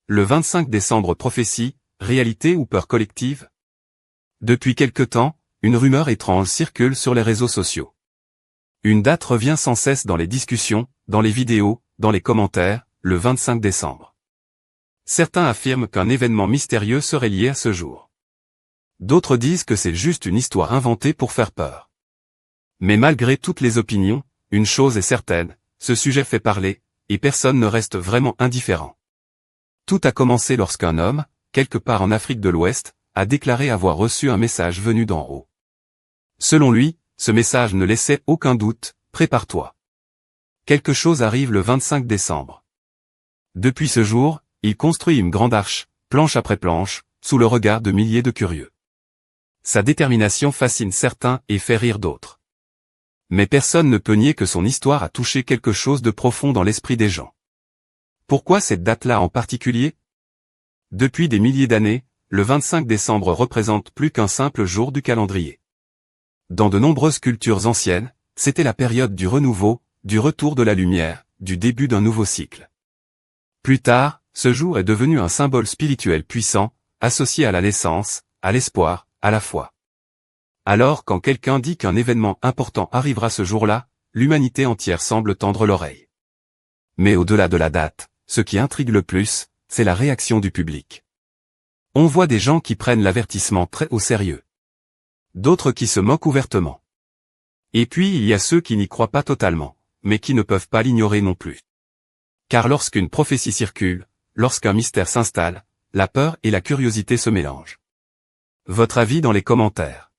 Le 25 décembre, prophétie, réalité ou peur collective? Depuis quelque temps, une rumeur étrange circule sur les réseaux sociaux. Une date revient sans cesse dans les discussions, dans les vidéos, dans les commentaires, le 25 décembre. Certains affirment qu'un événement mystérieux serait lié à ce jour. D'autres disent que c'est juste une histoire inventée pour faire peur. Mais malgré toutes les opinions, une chose est certaine, ce sujet fait parler, et personne ne reste vraiment indifférent. Tout a commencé lorsqu'un homme, quelque part en Afrique de l'Ouest, a déclaré avoir reçu un message venu d'en haut. Selon lui, ce message ne laissait aucun doute, prépare-toi. Quelque chose arrive le 25 décembre. Depuis ce jour, il construit une grande arche, planche après planche, sous le regard de milliers de curieux. Sa détermination fascine certains et fait rire d'autres. Mais personne ne peut nier que son histoire a touché quelque chose de profond dans l'esprit des gens. Pourquoi cette date-là en particulier? Depuis des milliers d'années, le 25 décembre représente plus qu'un simple jour du calendrier. Dans de nombreuses cultures anciennes, c'était la période du renouveau, du retour de la lumière, du début d'un nouveau cycle. Plus tard, ce jour est devenu un symbole spirituel puissant, associé à la naissance, à l'espoir, à la foi. Alors quand quelqu'un dit qu'un événement important arrivera ce jour-là, l'humanité entière semble tendre l'oreille. Mais au-delà de la date, ce qui intrigue le plus, c'est la réaction du public. On voit des gens qui prennent l'avertissement très au sérieux. D'autres qui se moquent ouvertement. Et puis il y a ceux qui n'y croient pas totalement, mais qui ne peuvent pas l'ignorer non plus. Car lorsqu'une prophétie circule, lorsqu'un mystère s'installe, la peur et la curiosité se mélangent. Votre avis dans les commentaires.